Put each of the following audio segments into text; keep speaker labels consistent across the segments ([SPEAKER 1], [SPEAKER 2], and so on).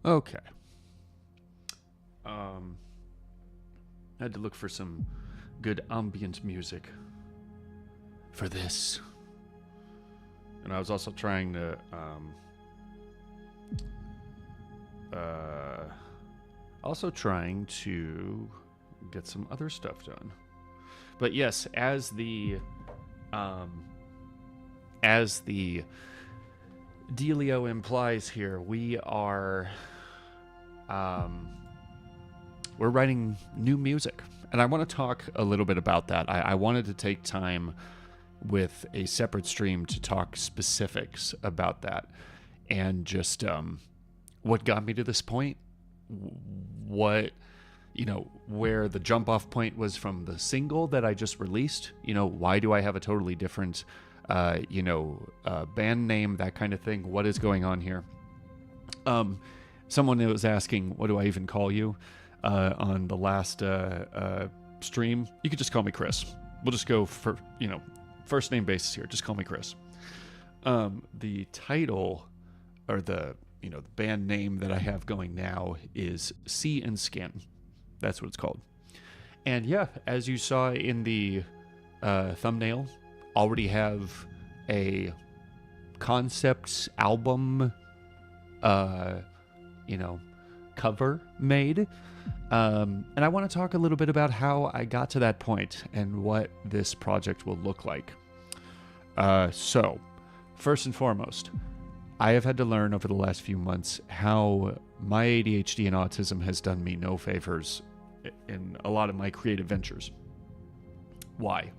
[SPEAKER 1] Okay. Um, I had to look for some good ambient music for this. And I was also trying to uh, get some other stuff done. But yes, um, as the Delio implies here, um, we're writing new music, and I want to talk a little bit about that. I wanted to take time with a separate stream to talk specifics about that, and just what got me to this point, what where the jump off point was from the single that I just released. Why do I have a totally different band name, that kind of thing. What is going on here? Someone was asking, what do I even call you? On the last stream, you could just call me Chris. We'll just go for, first name basis here. Just call me Chris. The title, or the band name that I have going now is Sea and Skin. That's what it's called. And yeah, as you saw in the thumbnail, already have a concept album, cover made. And I want to talk a little bit about how I got to that point and what this project will look like. So, first and foremost, I have had to learn over the last few months how my ADHD and autism has done me no favors in a lot of my creative ventures. Why?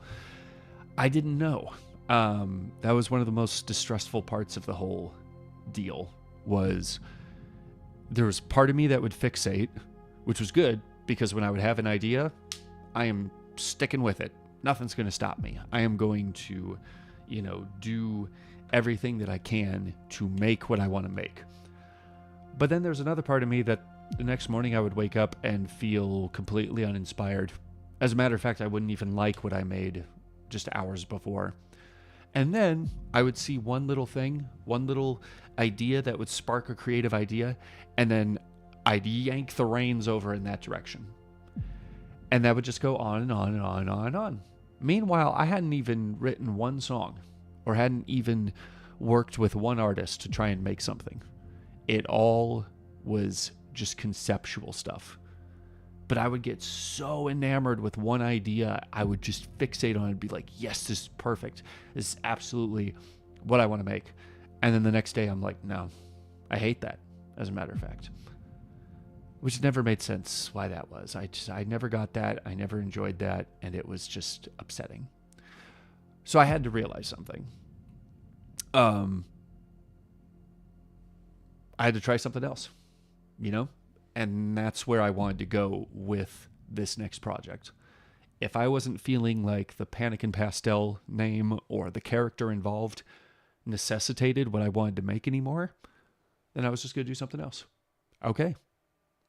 [SPEAKER 1] I didn't know. That was one of the most distressful parts of the whole deal. Was there was part of me that would fixate, which was good, because when I would have an idea, I am sticking with it. Nothing's going to stop me. I am going to, do everything that I can to make what I want to make. But then there's another part of me that the next morning I would wake up and feel completely uninspired. As a matter of fact, I wouldn't even like what I made just hours before. And then I would see one little thing, one little idea that would spark a creative idea, and then I'd yank the reins over in that direction. And that would just go on and on and on and on and on. Meanwhile, I hadn't even written one song, or hadn't even worked with one artist to try and make something. It all was just conceptual stuff. But I would get so enamored with one idea, I would just fixate on it and be like, yes, this is perfect. This is absolutely what I want to make. And then the next day I'm like, no, I hate that, as a matter of fact. Which never made sense why that was. I never got that. I never enjoyed that. And it was just upsetting. So I had to realize something. I had to try something else, And that's where I wanted to go with this next project. If I wasn't feeling like the Panic and Pastel name or the character involved necessitated what I wanted to make anymore, then I was just going to do something else. Okay,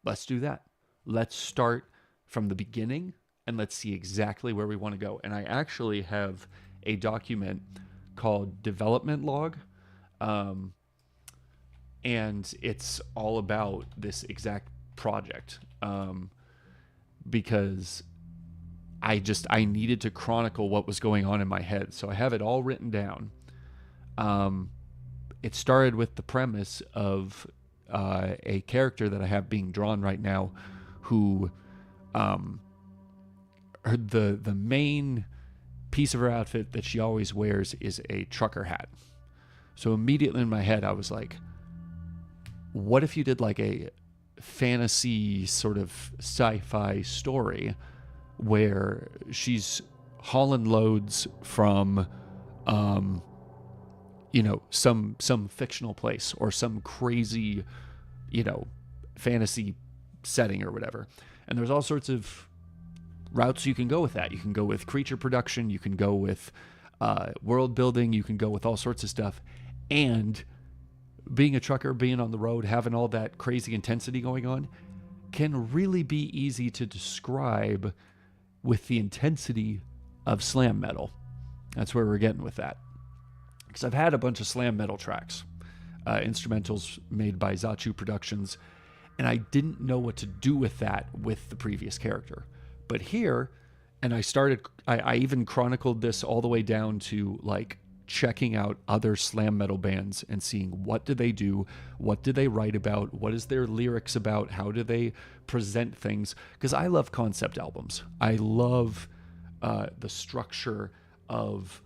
[SPEAKER 1] let's do that. Let's start from the beginning and let's see exactly where we want to go. And I actually have a document called Development Log. And it's all about this exact project, because I needed to chronicle what was going on in my head. So I have it all written down. It started with the premise of a character that I have being drawn right now, who the main piece of her outfit that she always wears is a trucker hat. So immediately in my head, I was like, what if you did like a fantasy sort of sci-fi story where she's hauling loads from, some fictional place or some crazy, fantasy setting or whatever. And there's all sorts of routes you can go with that. You can go with creature production. You can go with world building. You can go with all sorts of stuff. And being a trucker, being on the road, having all that crazy intensity going on can really be easy to describe with the intensity of slam metal. That's where we're getting with that. Because I've had a bunch of slam metal tracks, instrumentals made by Zachu Productions, and I didn't know what to do with that with the previous character. But here, and I even chronicled this all the way down to like checking out other slam metal bands and seeing what do they do, what do they write about, what is their lyrics about, how do they present things, because I love concept albums. I love the structure of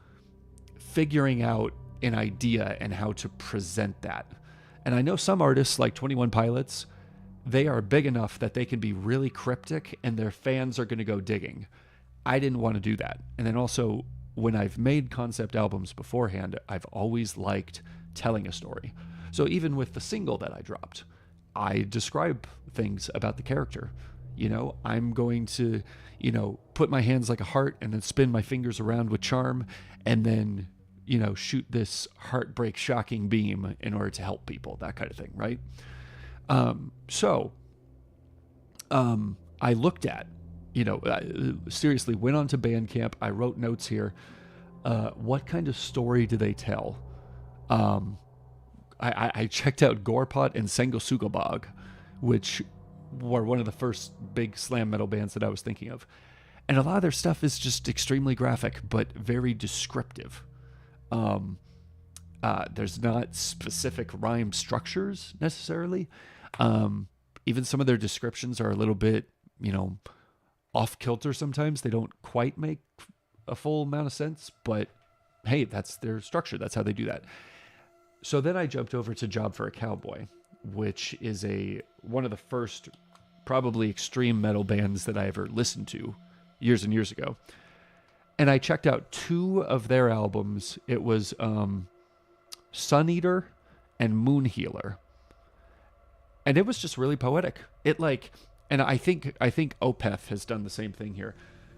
[SPEAKER 1] figuring out an idea and how to present that. And I know some artists like 21 Pilots, they are big enough that they can be really cryptic and their fans are going to go digging. I didn't want to do that. And then also, when I've made concept albums beforehand, I've always liked telling a story. So even with the single that I dropped, I describe things about the character. You know, I'm going to, you know, put my hands like a heart and then spin my fingers around with charm and then, you know, shoot this heartbreak shocking beam in order to help people, that kind of thing, right? I looked at, you know, seriously went on to Bandcamp. I wrote notes here. What kind of story do they tell? I checked out Gorepot and Sengosugabog, which were one of the first big slam metal bands that I was thinking of. And a lot of their stuff is just extremely graphic, but very descriptive. There's not specific rhyme structures necessarily. Even some of their descriptions are a little bit, you know, off kilter sometimes. They don't quite make a full amount of sense, but hey, that's their structure. That's how they do that. So then I jumped over to Job for a Cowboy, which is one of the first probably extreme metal bands that I ever listened to years and years ago. And I checked out 2 of their albums. It was Sun Eater and Moon Healer. And it was just really poetic. And I think Opeth has done the same thing here.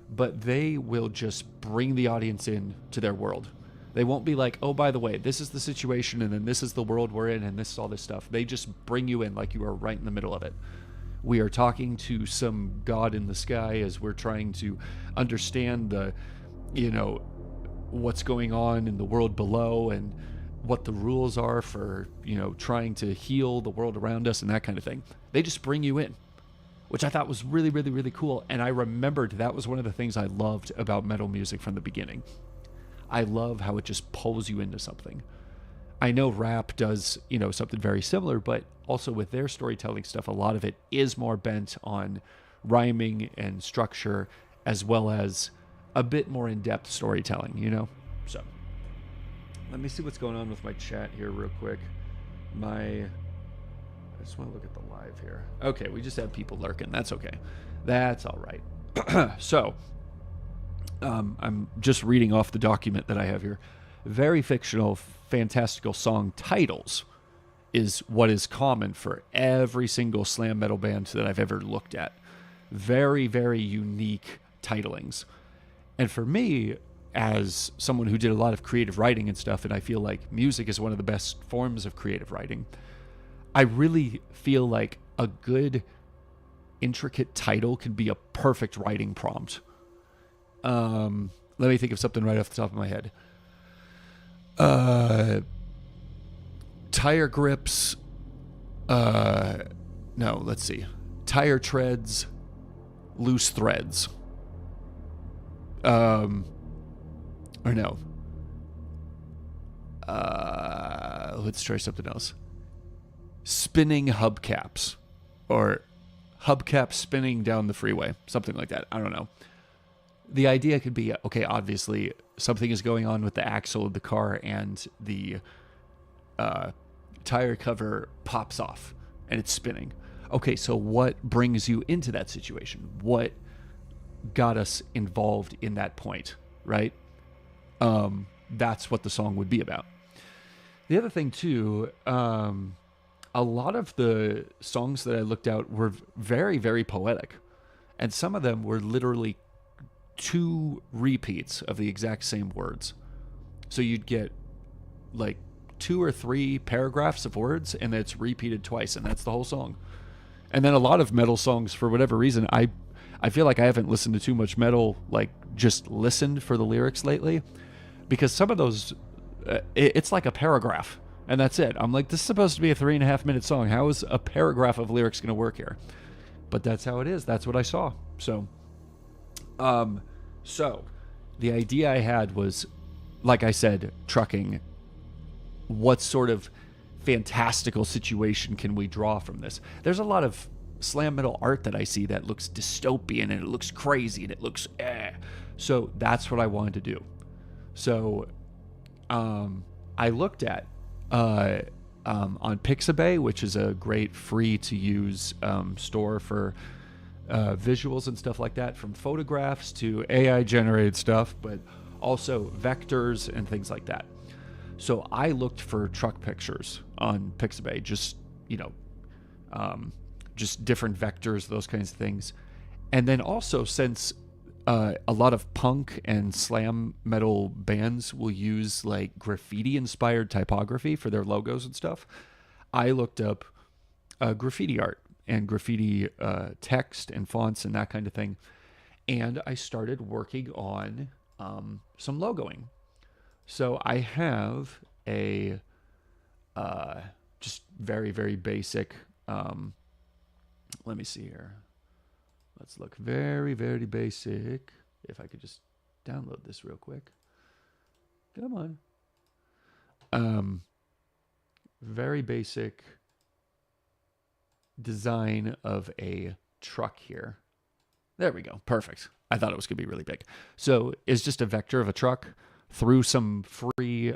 [SPEAKER 1] But they will just bring the audience in to their world. They won't be like, oh, by the way, this is the situation, and then this is the world we're in, and this is all this stuff. They just bring you in like you are right in the middle of it. We are talking to some god in the sky as we're trying to understand what's going on in the world below and what the rules are for, trying to heal the world around us and that kind of thing. They just bring you in, which I thought was really, really, really cool. And I remembered that was one of the things I loved about metal music from the beginning. I love how it just pulls you into something. I know rap does, something very similar, but also with their storytelling stuff, a lot of it is more bent on rhyming and structure, as well as a bit more in-depth storytelling, So, let me see what's going on with my chat here real quick. I just want to look at the live here. Okay, we just have people lurking. That's okay. That's all right. So, I'm just reading off the document that I have here. Very fictional, fantastical song titles is what is common for every single slam metal band that I've ever looked at. Very, very unique titlings. And for me, as someone who did a lot of creative writing and stuff, and I feel like music is one of the best forms of creative writing, I really feel like a good, intricate title can be a perfect writing prompt. Let me think of something right off the top of my head. Tire grips. No, let's see. Tire treads, loose threads. Or no. Let's try something else. Spinning hubcaps, or hubcaps spinning down the freeway, something like that. I don't know. The idea could be, okay, obviously something is going on with the axle of the car and the tire cover pops off and it's spinning. Okay, so what brings you into that situation? What got us involved in that point, right? That's what the song would be about. The other thing too, a lot of the songs that I looked at were very, very poetic. And some of them were literally 2 repeats of the exact same words. So you'd get like 2 or 3 paragraphs of words and it's repeated twice, and that's the whole song. And then a lot of metal songs, for whatever reason, I feel like I haven't listened to too much metal, like just listened for the lyrics lately, because some of those, it's like a paragraph. And that's it. I'm like, this is supposed to be a 3.5 minute song. How is a paragraph of lyrics going to work here? But that's how it is. That's what I saw. So the idea I had was, like I said, trucking. What sort of fantastical situation can we draw from this? There's a lot of slam metal art that I see that looks dystopian and it looks crazy and it looks So that's what I wanted to do. So I looked at on Pixabay, which is a great free to use store for visuals and stuff like that, from photographs to AI generated stuff, but also vectors and things like that. So I looked for truck pictures on Pixabay, just different vectors, those kinds of things. And then also, since a lot of punk and slam metal bands will use like graffiti inspired typography for their logos and stuff, I looked up graffiti art and graffiti text and fonts and that kind of thing. And I started working on some logoing. So I have a just very, very basic, let me see here. Let's look very, very basic. If I could just download this real quick. Come on. Very basic design of a truck here. There we go. Perfect. I thought it was going to be really big. So it's just a vector of a truck through some free,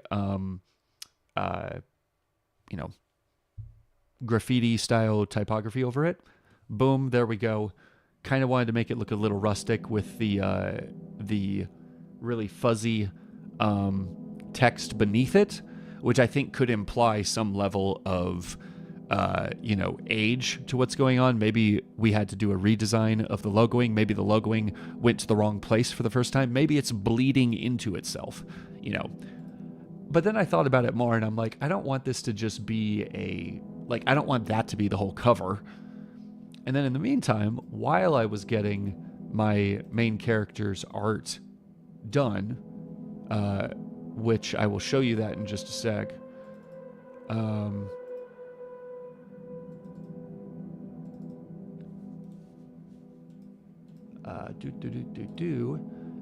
[SPEAKER 1] graffiti style typography over it. Boom. There we go. Kind of wanted to make it look a little rustic with the really fuzzy text beneath it, which I think could imply some level of age to what's going on. Maybe we had to do a redesign of the logoing. Maybe the logoing went to the wrong place for the first time. Maybe it's bleeding into itself, But then I thought about it more, and I'm like, I don't want this to just be I don't want that to be the whole cover. And then in the meantime, while I was getting my main character's art done, which I will show you that in just a sec.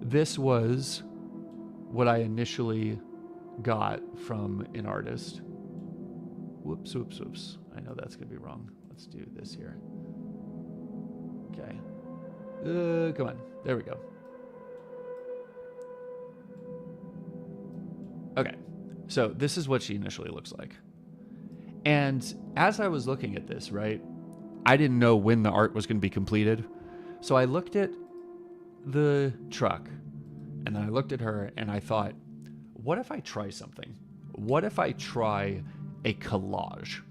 [SPEAKER 1] This was what I initially got from an artist. Whoops. I know that's going to be wrong. Let's do this here. Okay. Come on. There we go. Okay. So this is what she initially looks like. And as I was looking at this, right, I didn't know when the art was going to be completed. So I looked at the truck, and then I looked at her, and I thought, what if I try something? What if I try a collage?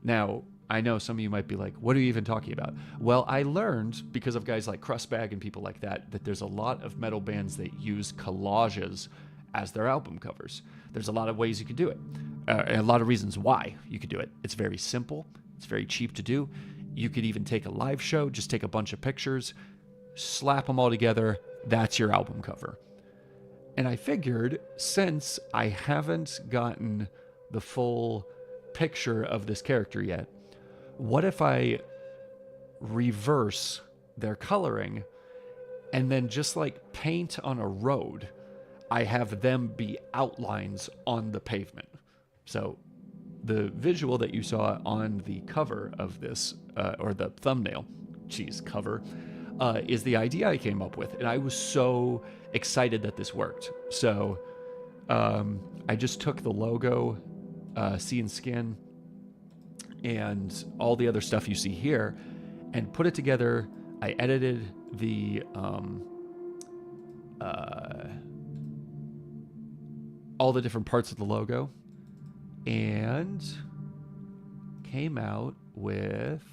[SPEAKER 1] Now, I know some of you might be like, what are you even talking about? Well, I learned, because of guys like Crustbag and people like that there's a lot of metal bands that use collages as their album covers. There's a lot of ways you could do it. A lot of reasons why you could do it. It's very simple. It's very cheap to do. You could even take a live show, just take a bunch of pictures, slap them all together. That's your album cover. And I figured, since I haven't gotten the full picture of this character yet, what if I reverse their coloring and then just like paint on a road, I have them be outlines on the pavement. So the visual that you saw on the cover of this, or the thumbnail, cover, is the idea I came up with. And I was so excited that this worked. So I just took the logo, Sea and Skin, and all the other stuff you see here, and put it together. I edited the all the different parts of the logo, and came out with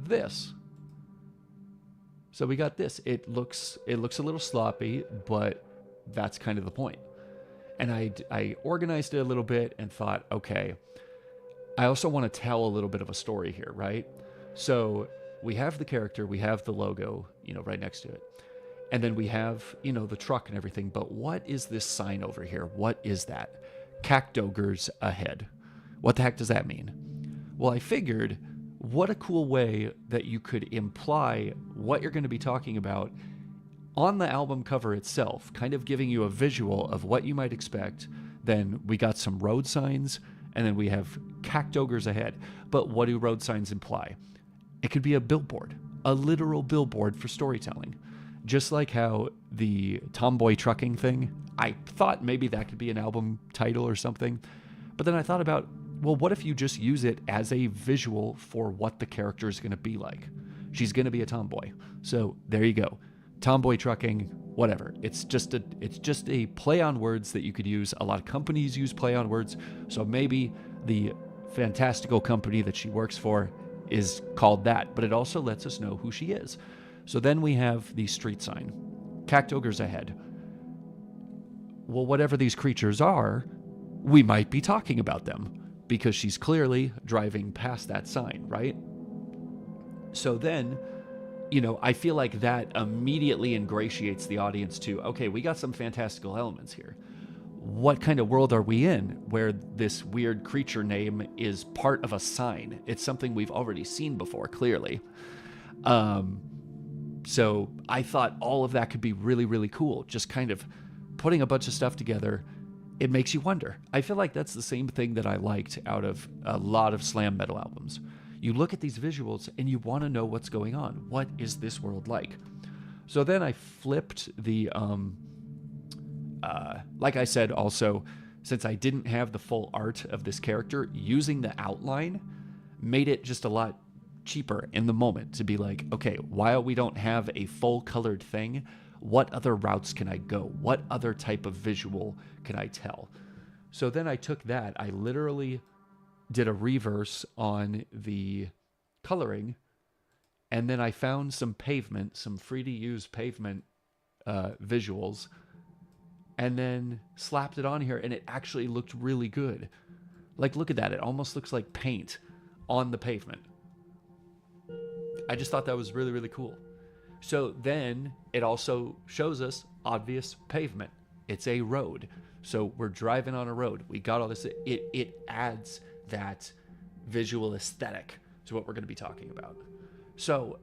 [SPEAKER 1] this. So we got this. It looks a little sloppy, but that's kind of the point. And I organized it a little bit and thought, okay, I also want to tell a little bit of a story here, right? So we have the character, we have the logo, right next to it. And then we have, the truck and everything. But what is this sign over here? What is that? Cactogres ahead. What the heck does that mean? Well, I figured, what a cool way that you could imply what you're going to be talking about on the album cover itself, kind of giving you a visual of what you might expect. Then we got some road signs, and then we have Cactogres ahead. But what do road signs imply? It could be a billboard, a literal billboard for storytelling. Just like how the Tomboy Trucking thing, I thought maybe that could be an album title or something. But then I thought about, well, what if you just use it as a visual for what the character is going to be like? She's going to be a tomboy. So there you go. Tomboy Trucking, whatever. It's just a play on words that you could use. A lot of companies use play on words. So maybe the fantastical company that she works for is called that, but it also lets us know who she is. So then we have the street sign, Cactogres ahead. Well, whatever these creatures are, we might be talking about them because she's clearly driving past that sign, right? So then, I feel like that immediately ingratiates the audience to, okay, we got some fantastical elements here. What kind of world are we in where this weird creature name is part of a sign? It's something we've already seen before, clearly. So I thought all of that could be really, really cool. Just kind of putting a bunch of stuff together. It makes you wonder. I feel like that's the same thing that I liked out of a lot of slam metal albums. You look at these visuals and you want to know what's going on. What is this world like? So then I flipped the, like I said, also, since I didn't have the full art of this character, using the outline made it just a lot cheaper in the moment to be like, okay, while we don't have a full colored thing, what other routes can I go? What other type of visual can I tell? So then I took that, I literally did a reverse on the coloring, and then I found some pavement, some free to use pavement visuals, and then slapped it on here, and it actually looked really good. Like, look at that. It almost looks like paint on the pavement. I just thought that was really, really cool. So then it also shows us obvious pavement. It's a road. So we're driving on a road. We got all this. It adds that visual aesthetic to what we're going to be talking about. So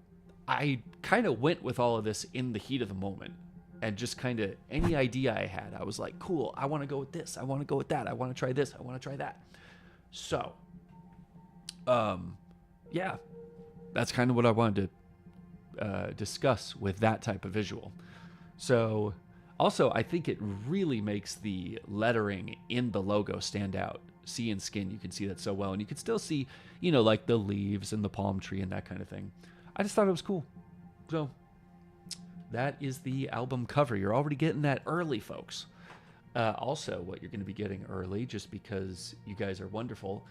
[SPEAKER 1] I kind of went with all of this in the heat of the moment, and just kind of any idea I had, I was like, cool, I want to go with this. I want to go with that. I want to try this. I want to try that. So, yeah, that's kind of what I wanted to discuss with that type of visual. So also, I think it really makes the lettering in the logo stand out. Sea and Skin, you can see that so well. And you can still see, like the leaves and the palm tree and that kind of thing. I just thought it was cool. So that is the album cover. You're already getting that early, folks. Also, what you're going to be getting early, just because you guys are wonderful,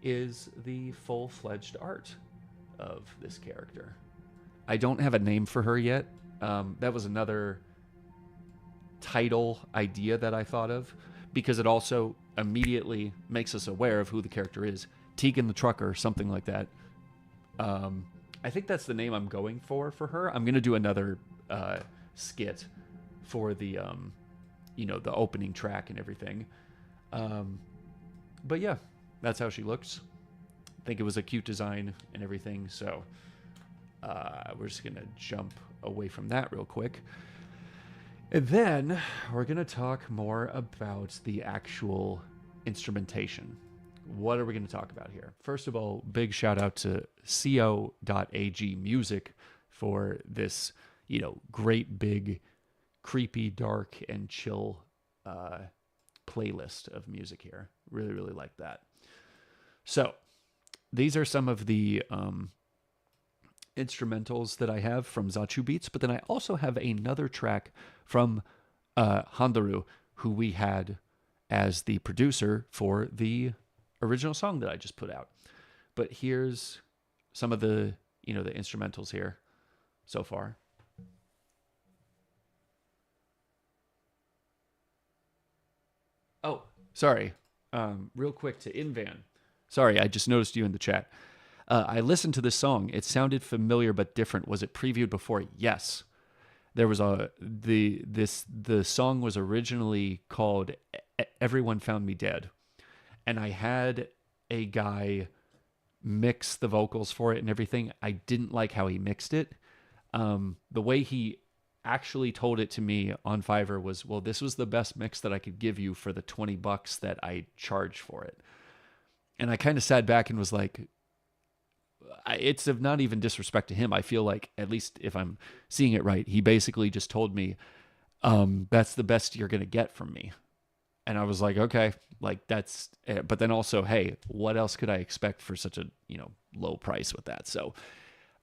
[SPEAKER 1] is the full-fledged art of this character. I don't have a name for her yet. That was another title idea that I thought of, because it also immediately makes us aware of who the character is. Tegan the Trucker, something like that. I think that's the name I'm going for her. I'm going to do another skit for the, the opening track and everything. But yeah, that's how she looks. I think it was a cute design and everything, so we're just going to jump away from that real quick. And then we're going to talk more about the actual instrumentation. What are we going to talk about here? First of all, big shout out to co.ag music for this, great big creepy, dark, and chill playlist of music here. Really, really like that. So these are some of the instrumentals that I have from Zachu Beats, but then I also have another track from Handaru, who we had as the producer for the original song that I just put out. But here's some of the, the instrumentals here so far. Oh, sorry. Real quick to Invan. Sorry, I just noticed you in the chat. I listened to this song. It sounded familiar but different. Was it previewed before? Yes. There was the song was originally called Everyone Found Me Dead, and I had a guy mix the vocals for it and everything. I didn't like how he mixed it. The way he actually told it to me on Fiverr was, well, this was the best mix that I could give you for the $20 that I charged for it. And I kind of sat back and was like, it's of not even disrespect to him. I feel like, at least if I'm seeing it right, he basically just told me, that's the best you're going to get from me. And I was like, okay, like that's, but then also, hey, what else could I expect for such a, low price with that? So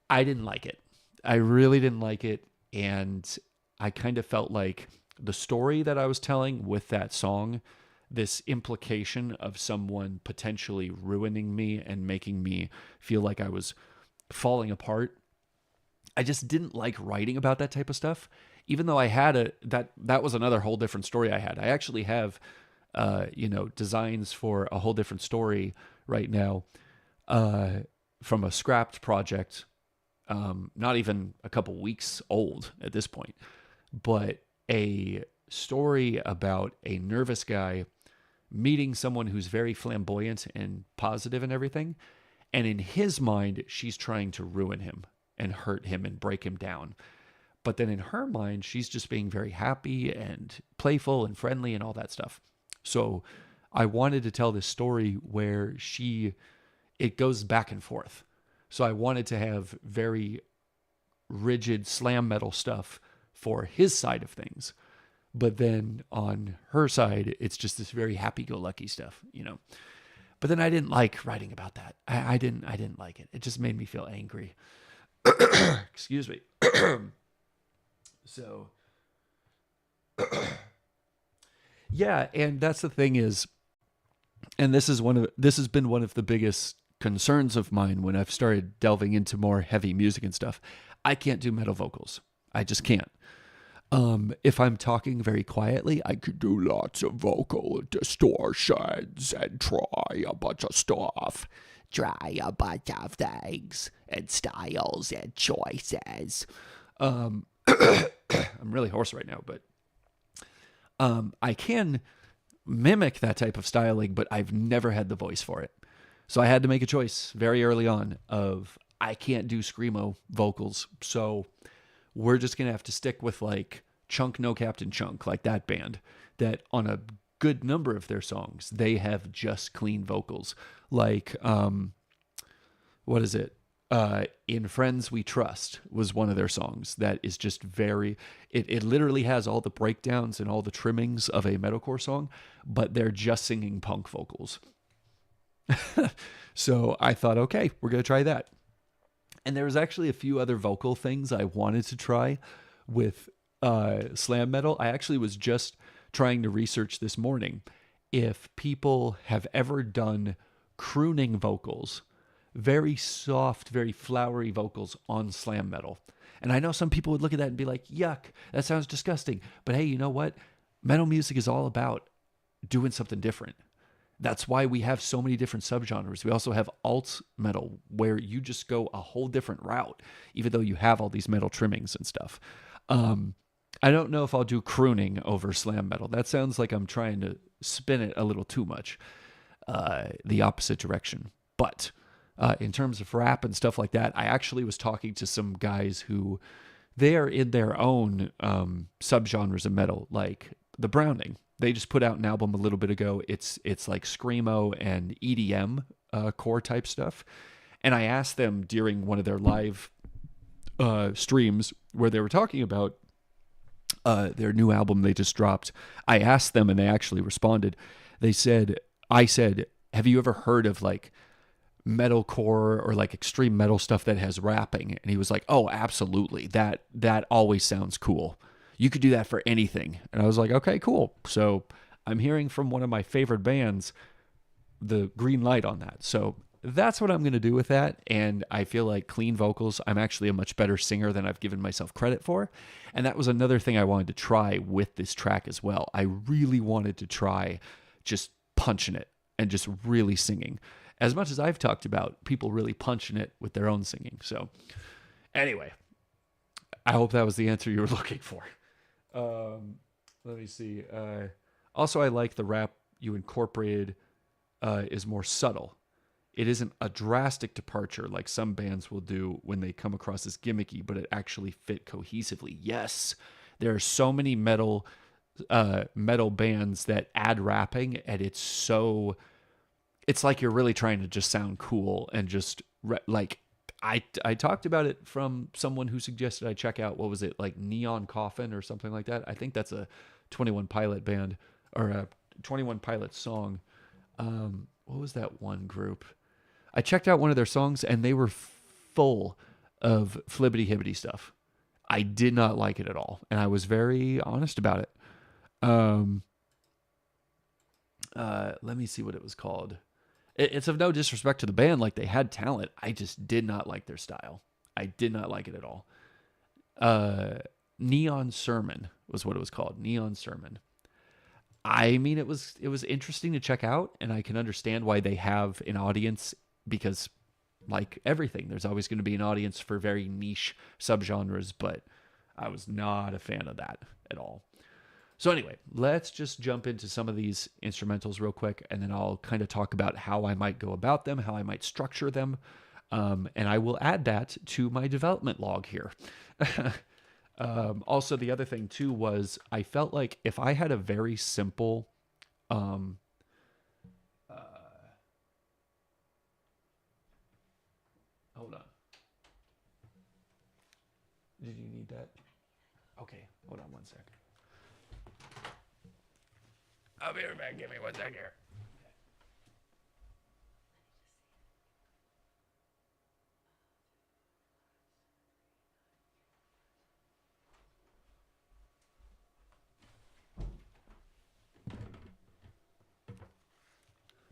[SPEAKER 1] I didn't like it. I really didn't like it. And I kind of felt like the story that I was telling with that song, this implication of someone potentially ruining me and making me feel like I was falling apart. I just didn't like writing about that type of stuff. Even though I had that was another whole different story I had. I actually have, designs for a whole different story right now, from a scrapped project, not even a couple weeks old at this point, but a story about a nervous guy meeting someone who's very flamboyant and positive and everything. And in his mind, she's trying to ruin him and hurt him and break him down. But then in her mind, she's just being very happy and playful and friendly and all that stuff. So I wanted to tell this story where it goes back and forth. So I wanted to have very rigid slam metal stuff for his side of things. But then on her side, it's just this very happy-go-lucky stuff, But then I didn't like writing about that. I didn't like it. It just made me feel angry. Excuse me. So, yeah, and that's the thing is, and this has been one of the biggest concerns of mine when I've started delving into more heavy music and stuff. I can't do metal vocals. I just can't. If I'm talking very quietly, I could do lots of vocal distortions and try a bunch of stuff. Try a bunch of things and styles and choices. I'm really hoarse right now, but I can mimic that type of styling, but I've never had the voice for it. So I had to make a choice very early on of I can't do screamo vocals, so we're just going to have to stick with like Chunk No Captain Chunk, like that band, that on a good number of their songs, they have just clean vocals. Like, what is it? In Friends We Trust was one of their songs that is just it literally has all the breakdowns and all the trimmings of a metalcore song, but they're just singing punk vocals. So I thought, okay, we're going to try that. And there was actually a few other vocal things I wanted to try with slam metal. I actually was just trying to research this morning if people have ever done crooning vocals, very soft, very flowery vocals on slam metal. And I know some people would look at that and be like, yuck, that sounds disgusting. But hey, you know what? Metal music is all about doing something different. That's why we have so many different subgenres. We also have alt metal, where you just go a whole different route, even though you have all these metal trimmings and stuff. I don't know if I'll do crooning over slam metal. That sounds like I'm trying to spin it a little too much, the opposite direction. But in terms of rap and stuff like that, I actually was talking to some guys who they are in their own subgenres of metal, like the Browning. They just put out an album a little bit ago. It's like screamo and EDM core type stuff. And I asked them during one of their live streams where they were talking about their new album they just dropped. I asked them and they actually responded. I said, have you ever heard of like metalcore or like extreme metal stuff that has rapping? And he was like, oh, absolutely. That always sounds cool. You could do that for anything. And I was like, okay, cool. So I'm hearing from one of my favorite bands the green light on that. So that's what I'm going to do with that. And I feel like clean vocals, I'm actually a much better singer than I've given myself credit for. And that was another thing I wanted to try with this track as well. I really wanted to try just punching it and just really singing. As much as I've talked about people really punching it with their own singing. So anyway, I hope that was the answer you were looking for. Let me see. Also, I like the rap you incorporated is more subtle. It isn't a drastic departure like some bands will do when they come across as gimmicky, but it actually fit cohesively. Yes, there are so many metal bands that add rapping, and it's like you're really trying to just sound cool and just like I talked about it from someone who suggested I check out, what was it, like Neon Coffin or something like that. I think that's a 21 Pilot band, or a 21 Pilot song. What was that one group? I checked out one of their songs and they were full of flibbity hibbity stuff. I did not like it at all, and I was very honest about it. Um, Let me see what it was called. It's of no disrespect to the band, like they had talent. I just did not like their style. I did not like it at all. Uh, Neon Sermon was what it was called. Neon Sermon. I mean, it was interesting to check out, and I can understand why they have an audience, because, like everything, there's always going to be an audience for very niche subgenres. But I was not a fan of that at all. So anyway, let's just jump into some of these instrumentals real quick, and then I'll kind of talk about how I might go about them, how I might structure them, and I will add that to my development log here. Also, the other thing too was I felt like if I had a very simple, um, hold on, did you need that? Okay, hold on one sec. I'll be right back. Give me one sec here.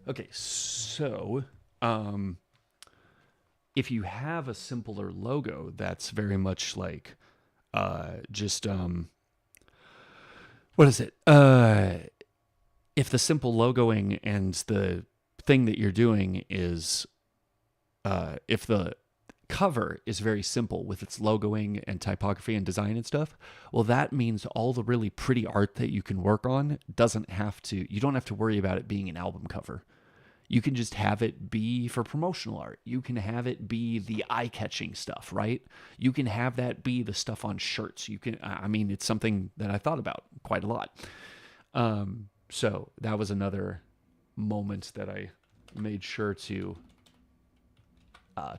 [SPEAKER 1] Okay, so if you have a simpler logo that's very much like just what is it? If the simple logoing and the thing that you're doing is if the cover is very simple with its logoing and typography and design and stuff, well, that means all the really pretty art that you can work on you don't have to worry about it being an album cover. You can just have it be for promotional art. You can have it be the eye-catching stuff, right? You can have that be the stuff on shirts. I mean, it's something that I thought about quite a lot. So that was another moment that I made sure to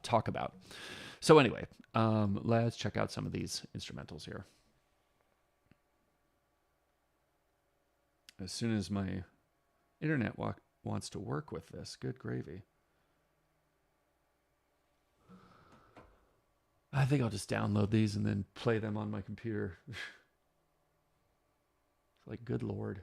[SPEAKER 1] talk about. So anyway, let's check out some of these instrumentals here. As soon as my internet wants to work with this, good gravy. I think I'll just download these and then play them on my computer. It's like, good Lord.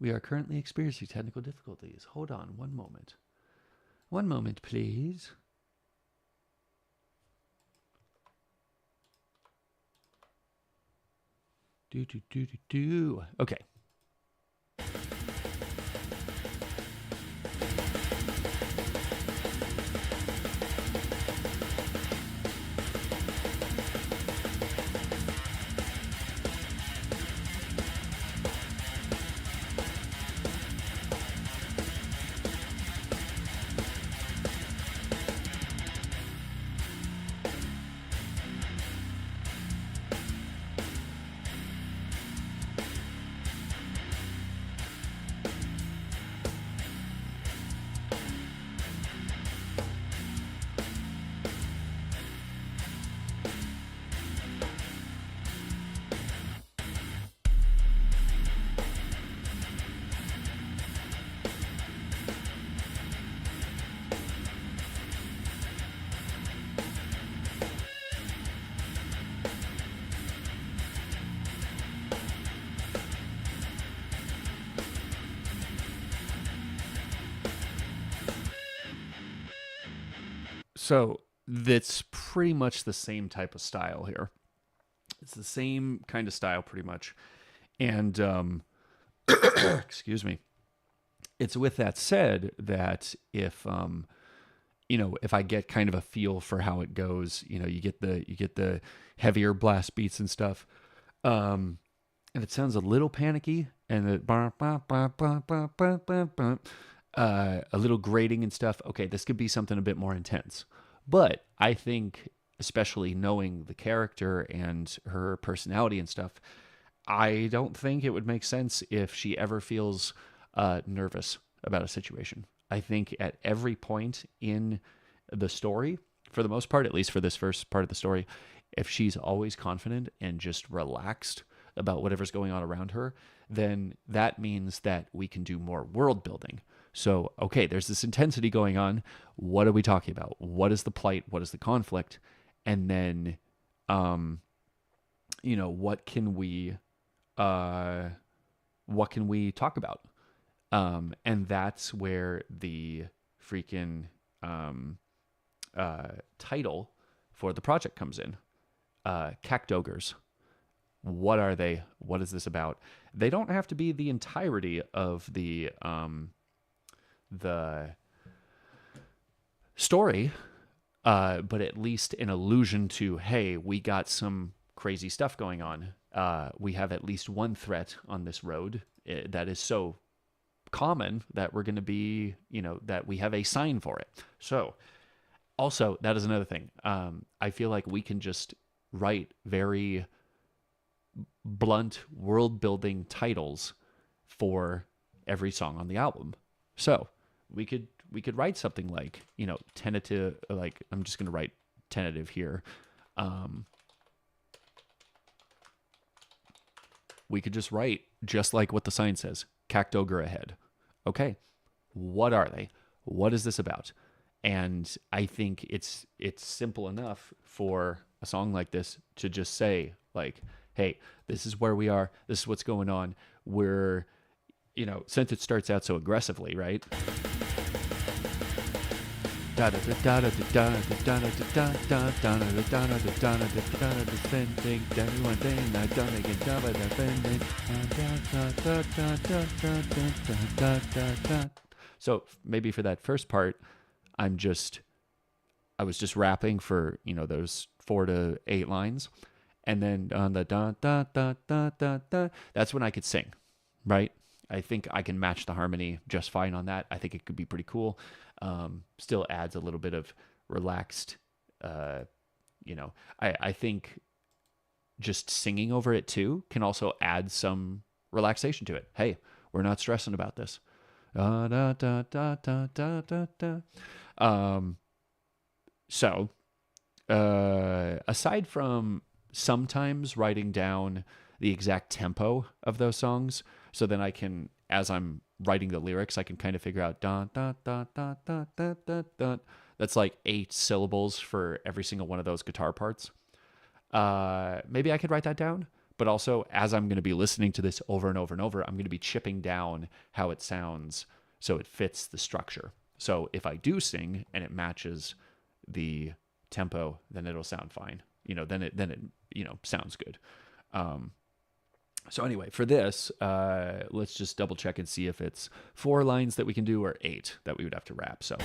[SPEAKER 1] We are currently experiencing technical difficulties. Hold on one moment. One moment, please. Okay. So that's pretty much the same type of style here. It's the same kind of style, pretty much. And excuse me. It's with that said that if I get kind of a feel for how it goes, you get the heavier blast beats and stuff, and it sounds a little panicky, and a little grating and stuff. Okay, this could be something a bit more intense, but I think, especially knowing the character and her personality and stuff, I don't think it would make sense if she ever feels nervous about a situation. I think at every point in the story, for the most part, at least for this first part of the story, if she's always confident and just relaxed about whatever's going on around her, then that means that we can do more world building. So, okay, there's this intensity going on. What are we talking about? What is the plight? What is the conflict? And then, what can we talk about? And that's where the freaking title for the project comes in. Cactogres. What are they? What is this about? They don't have to be the entirety of the story, but at least an allusion to, hey, we got some crazy stuff going on. We have at least one threat on this road that is so common that we're going to be, that we have a sign for it. So, also, that is another thing. I feel like we can just write very blunt world building titles for every song on the album. So we could write something like, tentative, like I'm just going to write tentative here. We could just write just like what the sign says, Cactogre ahead. Okay. What are they? What is this about? And I think it's simple enough for a song like this to just say, like, hey, this is where we are. This is what's going on. We're, since it starts out so aggressively, right? So maybe for that first part, I was just rapping for, those 4 to 8 lines. And then on the da da da da da da, that's when I could sing, right? I think I can match the harmony just fine on that. I think it could be pretty cool. Still adds a little bit of relaxed, I think just singing over it too can also add some relaxation to it. Hey, we're not stressing about this. Da, da, da, da, da, da, da, da. So, aside from sometimes writing down the exact tempo of those songs, so then I can, as I'm writing the lyrics, I can kind of figure out da da da da da da da da. That's like 8 syllables for every single one of those guitar parts. Maybe I could write that down, but also as I'm going to be listening to this over and over and over, I'm going to be chipping down how it sounds so it fits the structure. So if I do sing and it matches the tempo, then it'll sound fine. Then it sounds good. So anyway, for this, let's just double check and see if it's 4 lines that we can do or 8 that we would have to rap. So.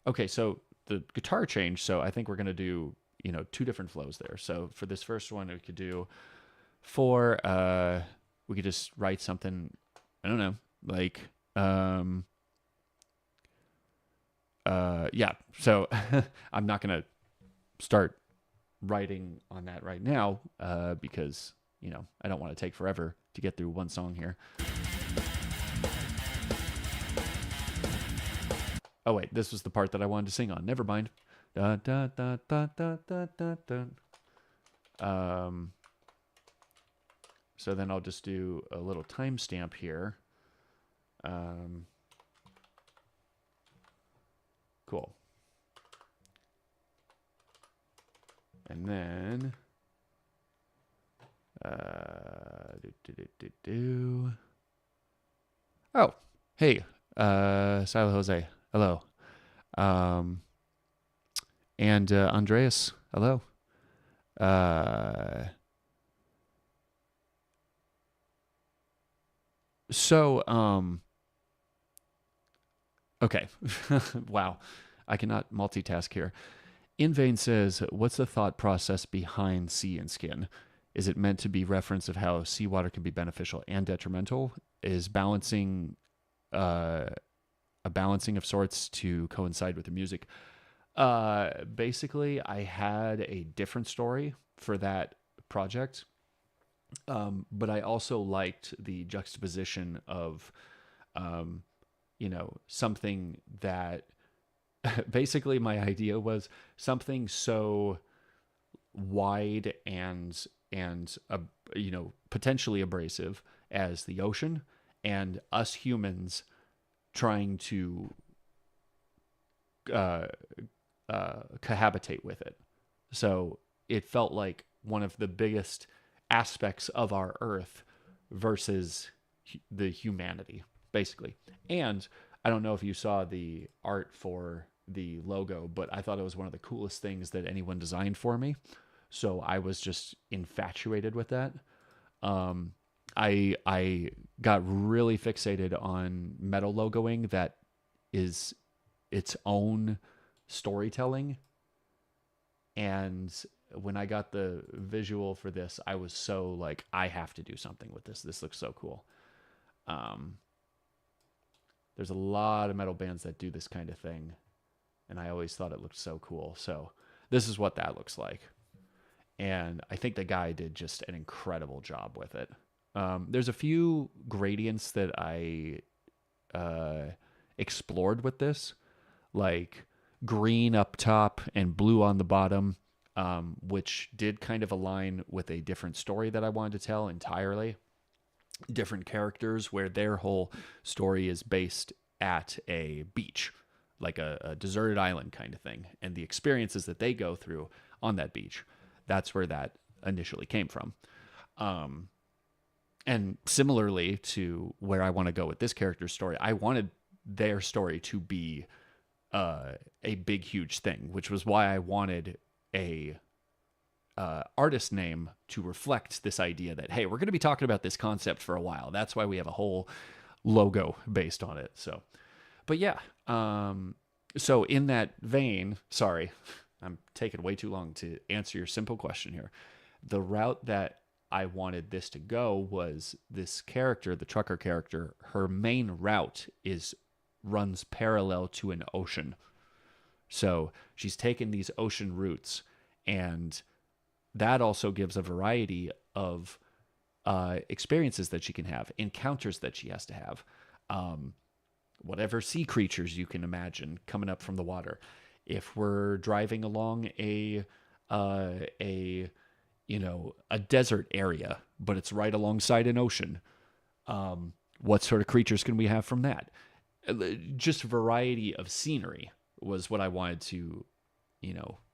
[SPEAKER 1] Okay, so the guitar change. So I think we're gonna do 2 different flows there. So for this first one, we could do 4. We could just write something. I don't know. Like, yeah. So I'm not going to start writing on that right now, because, I don't want to take forever to get through one song here. Oh, wait, this was the part that I wanted to sing on. Never mind. Da, da, da, da, da, da, da, da. So then I'll just do a little timestamp here. Cool. And then Do. Oh, hey, Silo Jose, hello. Um, and Andreas, hello. Uh, so, okay. Wow, I cannot multitask here. In Vain says, "What's the thought process behind sea and skin? Is it meant to be reference of how seawater can be beneficial and detrimental? Is balancing uh, a balancing of sorts to coincide with the music?" Basically, I had a different story for that project, but I also liked the juxtaposition of, um, something that basically my idea was something so wide and potentially abrasive as the ocean, and us humans trying to uh, cohabitate with it. So it felt like one of the biggest aspects of our Earth versus the humanity, basically. And I don't know if you saw the art for the logo, but I thought it was one of the coolest things that anyone designed for me. So I was just infatuated with that. Um, I got really fixated on metal logoing that is its own storytelling. And when I got the visual for this, I was so like, I have to do something with this. This looks so cool. Um, there's a lot of metal bands that do this kind of thing, and I always thought it looked so cool. So this is what that looks like. And I think the guy did just an incredible job with it. There's a few gradients that I explored with this, like green up top and blue on the bottom, which did kind of align with a different story that I wanted to tell entirely. Different characters where their whole story is based at a beach, like a deserted island kind of thing, and the experiences that they go through on that beach. That's where that initially came from. And similarly to where I want to go with this character's story, I wanted their story to be a big, huge thing, which was why I wanted a artist name to reflect this idea that, hey, we're going to be talking about this concept for a while. That's why we have a whole logo based on it. So, but yeah. So in that vein, sorry, I'm taking way too long to answer your simple question here. The route that I wanted this to go was this character, the trucker character, her main route runs parallel to an ocean. So she's taken these ocean routes, and that also gives a variety of experiences that she can have, encounters that she has to have, whatever sea creatures you can imagine coming up from the water. If we're driving along a desert area, but it's right alongside an ocean, what sort of creatures can we have from that? Just a variety of scenery was what I wanted to,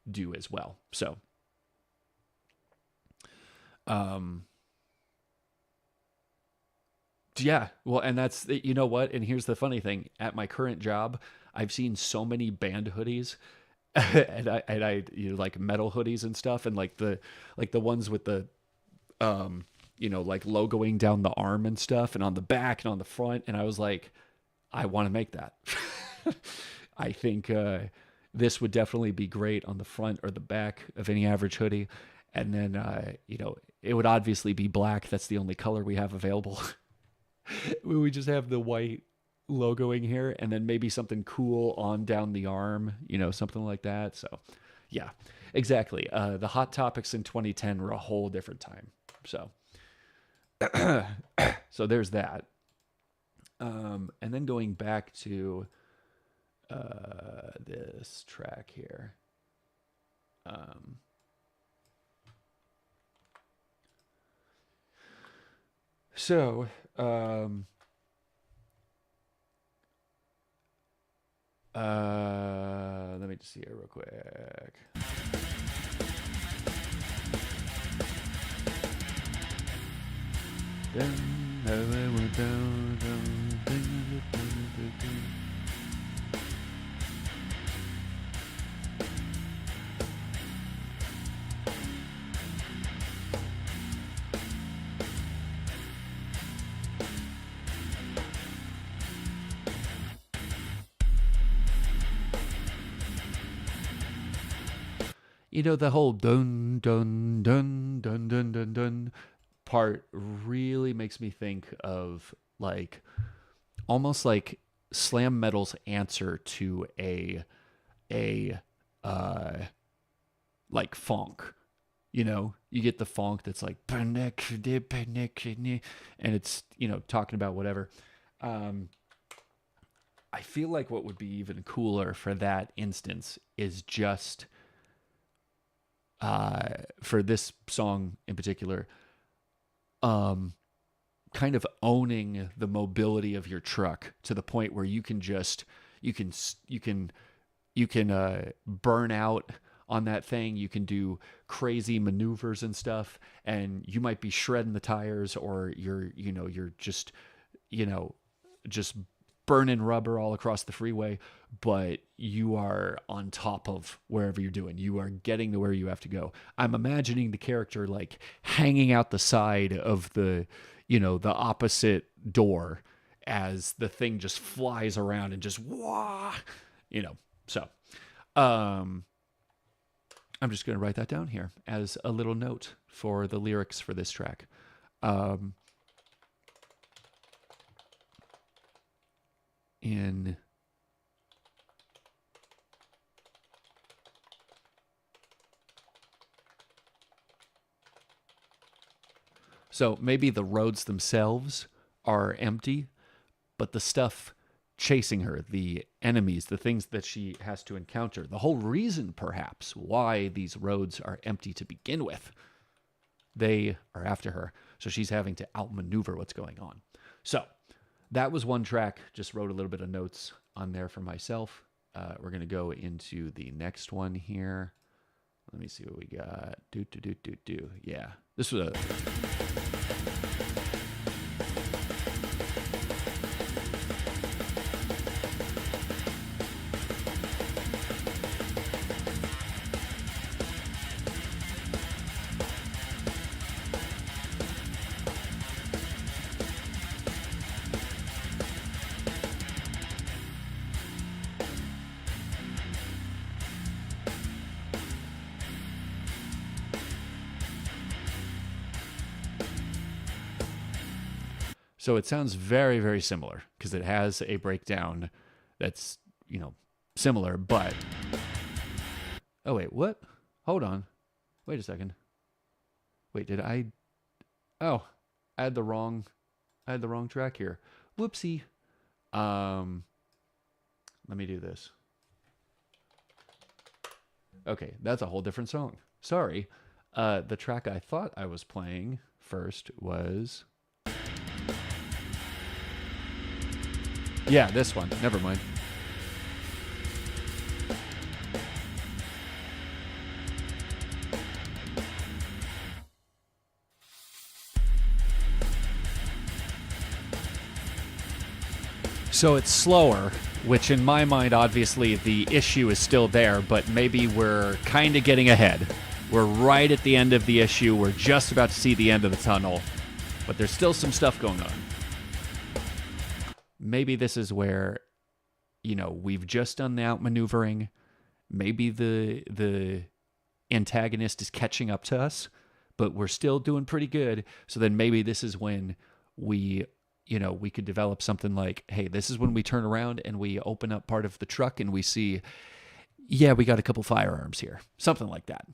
[SPEAKER 1] do as well. So, yeah, well, and that's, you know what? And here's the funny thing: at my current job, I've seen so many band hoodies, and I like metal hoodies and stuff, and like the ones with the like logoing down the arm and stuff, and on the back and on the front, and I was like, I want to make that. I think this would definitely be great on the front or the back of any average hoodie. And then, it would obviously be black. That's the only color we have available. We just have the white logoing here, and then maybe something cool on down the arm, something like that. So, yeah, exactly. The Hot Topics in 2010 were a whole different time. So, so there's that. And then going back to this track here. So, let me just see here real quick. You know, the whole dun dun dun dun dun dun dun part really makes me think of like almost like slam metal's answer to a like funk. You know, you get the funk that's like and it's, you know, talking about whatever. um I feel like what would be even cooler for that instance is just for this song in particular, um, kind of owning the mobility of your truck to the point where you can just you can burn out on that thing. You can do crazy maneuvers and stuff, and you might be shredding the tires, or you're just you know just burning rubber all across the freeway, but you are on top of wherever you're doing. You are getting to where you have to go. I'm imagining the character like hanging out the side of the opposite door as the thing just flies around and just wah, So, um, I'm just going to write that down here as a little note for the lyrics for this track. So maybe the roads themselves are empty, but the stuff chasing her, the enemies, the things that she has to encounter, the whole reason perhaps why these roads are empty to begin with, they are after her. So she's having to outmaneuver what's going on. So that was one track. Just wrote a little bit of notes on there for myself. We're going to go into the next one here. Let me see what we got. Yeah, this was a... So it sounds very, very similar because it has a breakdown that's, similar, but... Oh, wait, what? Hold on. Wait a second. Wait, did I... Oh, I had the wrong track here. Whoopsie. Let me do this. Okay, that's a whole different song. Sorry. The track I thought I was playing first was... Yeah, this one. Never mind. So it's slower, which in my mind, obviously, the issue is still there, but maybe we're kind of getting ahead. We're right at the end of the issue. We're just about to see the end of the tunnel, but there's still some stuff going on. Maybe this is where, we've just done the outmaneuvering. Maybe the antagonist is catching up to us, but we're still doing pretty good. So then maybe this is when we could develop something like, hey, this is when we turn around and we open up part of the truck and we see, yeah, we got a couple firearms here. Something like that.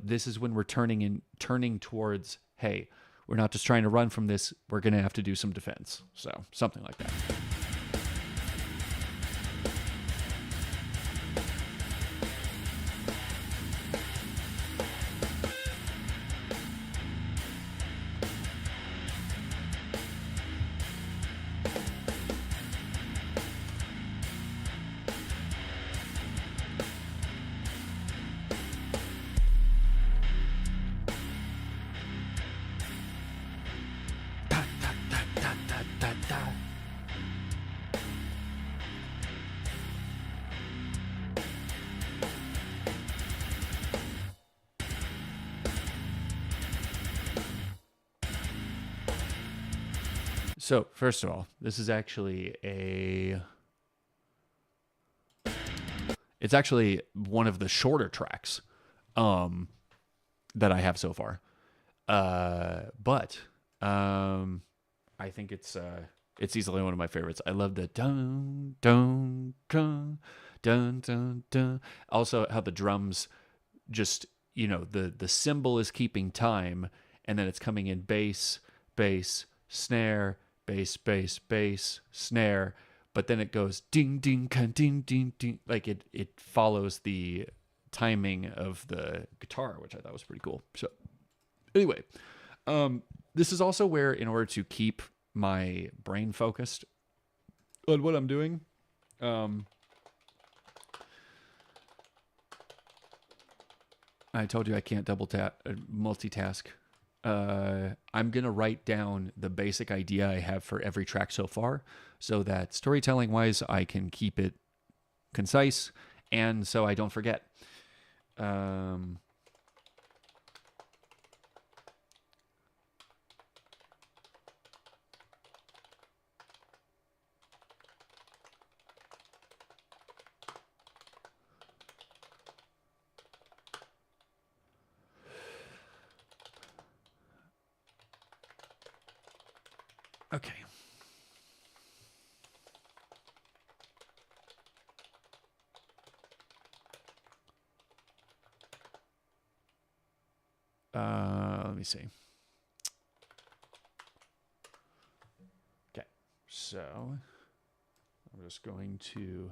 [SPEAKER 1] This is when we're turning towards, hey, we're not just trying to run from this. We're going to have to do some defense. So something like that. So, first of all, this is actually it's actually one of the shorter tracks um, that I have so far. But I think it's easily one of my favorites. I love the dun dun dun dun dun dun. Also, how the drums just the cymbal is keeping time, and then it's coming in bass, bass, snare, bass, bass, bass, snare, but then it goes ding ding ding ding ding, like it follows the timing of the guitar, which I thought was pretty cool. So anyway, this is also where, in order to keep my brain focused on what I'm doing, I told you I can't multitask. I'm going to write down the basic idea I have for every track so far, so that storytelling wise, I can keep it concise and so I don't forget. Okay. Let me see. Okay, so I'm just going to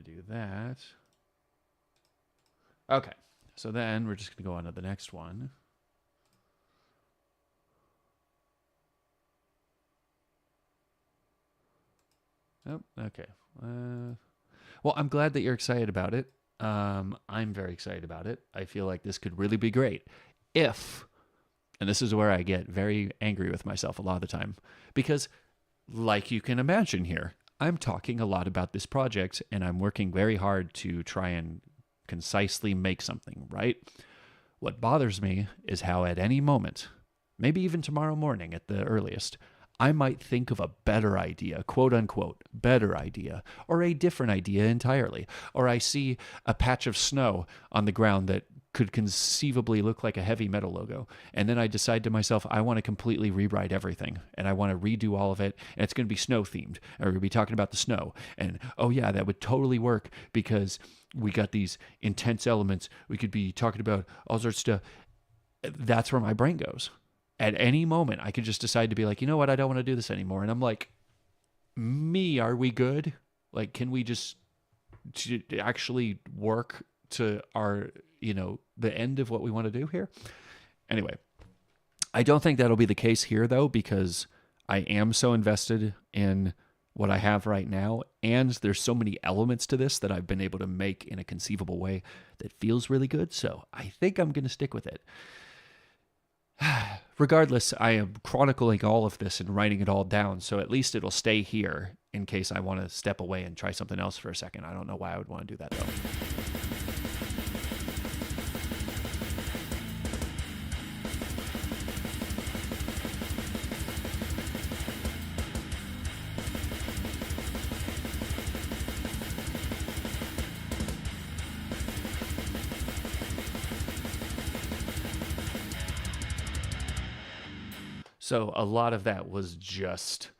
[SPEAKER 1] do that. Okay, so then we're just going to go on to the next one. Oh, okay. Well, I'm glad that you're excited about it. I'm very excited about it. I feel like this could really be great if, and this is where I get very angry with myself a lot of the time, because like you can imagine here, I'm talking a lot about this project and I'm working very hard to try and concisely make something, right? What bothers me is how at any moment, maybe even tomorrow morning at the earliest, I might think of a better idea, quote unquote, better idea, or a different idea entirely. Or I see a patch of snow on the ground that could conceivably look like a heavy metal logo. And then I decide to myself, I want to completely rewrite everything and I want to redo all of it. And it's going to be snow themed. And we're going to be talking about the snow. And oh, yeah, that would totally work because we got these intense elements. We could be talking about all sorts of stuff. That's where my brain goes. At any moment, I could just decide to be like, you know what? I don't want to do this anymore. And I'm like, are we good? Like, can we just actually work to our, the end of what we want to do here? Anyway, I don't think that'll be the case here, though, because I am so invested in what I have right now. And there's so many elements to this that I've been able to make in a conceivable way that feels really good. So I think I'm going to stick with it. Regardless, I am chronicling all of this and writing it all down, so at least it'll stay here in case I want to step away and try something else for a second. I don't know why I would want to do that, though. So a lot of that was just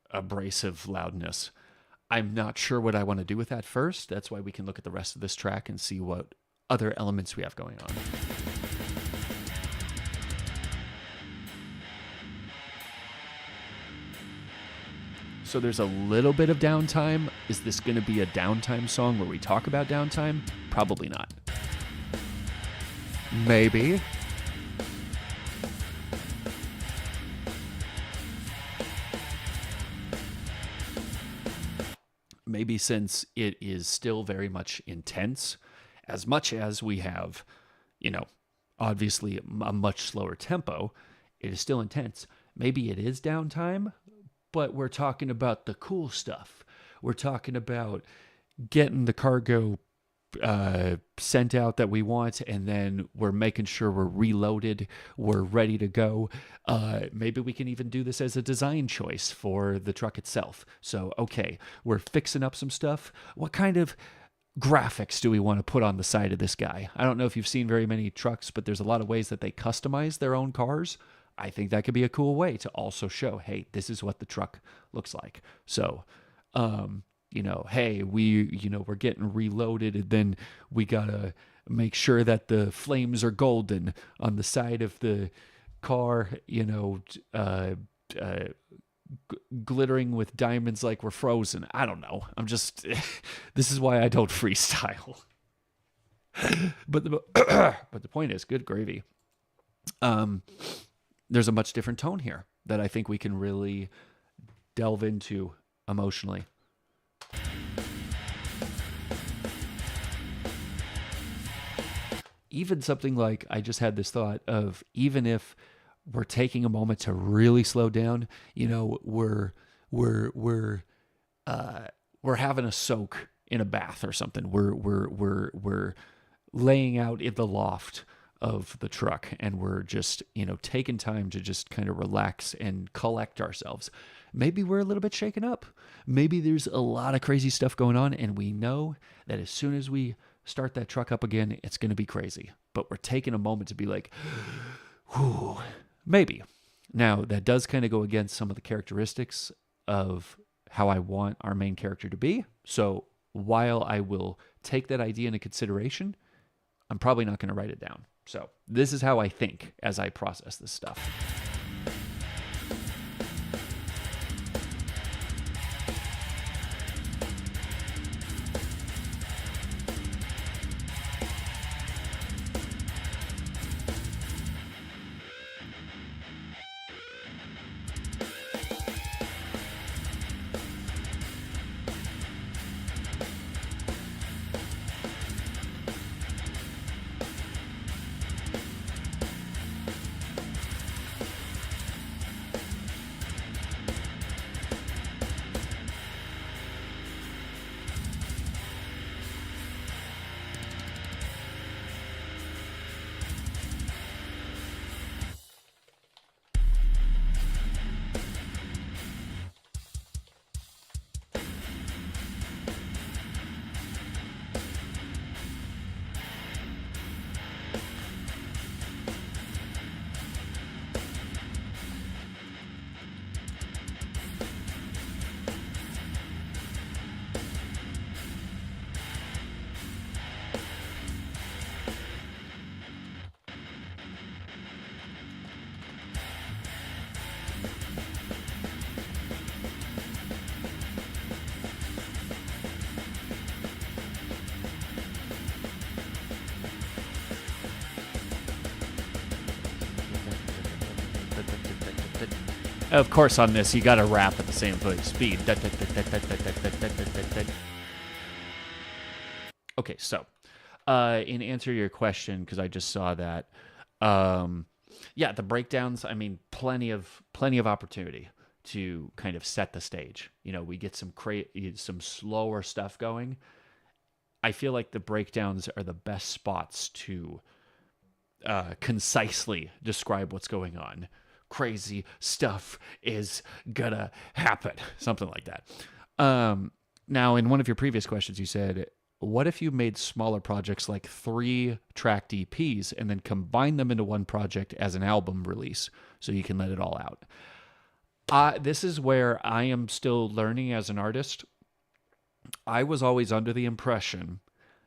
[SPEAKER 1] abrasive loudness. I'm not sure what I want to do with that first. That's why we can look at the rest of this track and see what other elements we have going on. So there's a little bit of downtime. Is this going to be a downtime song where we talk about downtime? Probably not. Maybe. Maybe since it is still very much intense, as much as we have, obviously a much slower tempo, it is still intense. Maybe it is downtime, but we're talking about the cool stuff. We're talking about getting the cargo, sent out that we want, and then we're making sure we're reloaded, we're ready to go. Maybe we can even do this as a design choice for the truck itself. So, okay, we're fixing up some stuff. What kind of graphics do we want to put on the side of this guy? I don't know if you've seen very many trucks, but there's a lot of ways that they customize their own cars. I think that could be a cool way to also show, hey, this is what the truck looks like. So, hey, we're getting reloaded, and then we gotta make sure that the flames are golden on the side of the car, glittering with diamonds like we're frozen. I don't know. I'm just, this is why I don't freestyle. but the point is, good gravy. There's a much different tone here that I think we can really delve into emotionally. Even something like, I just had this thought of, even if we're taking a moment to really slow down, we're having a soak in a bath or something. We're laying out in the loft of the truck, and we're just, taking time to just kind of relax and collect ourselves. Maybe we're a little bit shaken up. Maybe there's a lot of crazy stuff going on, and we know that as soon as we start that truck up again, it's going to be crazy. But we're taking a moment to be like, whew, maybe. Now, that does kind of go against some of the characteristics of how I want our main character to be. So while I will take that idea into consideration, I'm probably not going to write it down. So this is how I think as I process this stuff. Of course, on this, you got to rap at the same speed. Okay, so in answer to your question, because I just saw that, the breakdowns. I mean, plenty of opportunity to kind of set the stage. We get some slower stuff going. I feel like the breakdowns are the best spots to concisely describe what's going on. Crazy stuff is gonna happen. Something like that. Now, in one of your previous questions, you said, what if you made smaller projects like 3-track EPs and then combine them into one project as an album release so you can let it all out? This is where I am still learning as an artist. I was always under the impression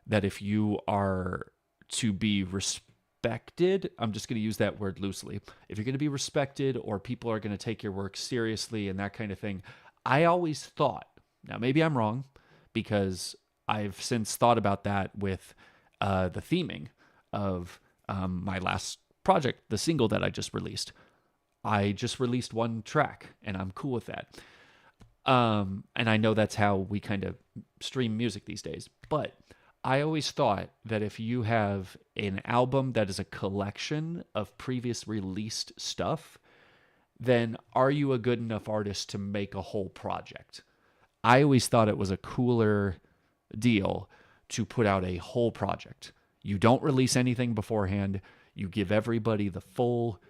[SPEAKER 1] that if you are to be respected, I'm just going to use that word loosely. If you're going to be respected, or people are going to take your work seriously and that kind of thing, I always thought, now maybe I'm wrong, because I've since thought about that with the theming of my last project, the single that I just released. I just released one track, and I'm cool with that. And I know that's how we kind of stream music these days. But I always thought that if you have an album that is a collection of previous released stuff, then are you a good enough artist to make a whole project? I always thought it was a cooler deal to put out a whole project. You don't release anything beforehand. You give everybody the full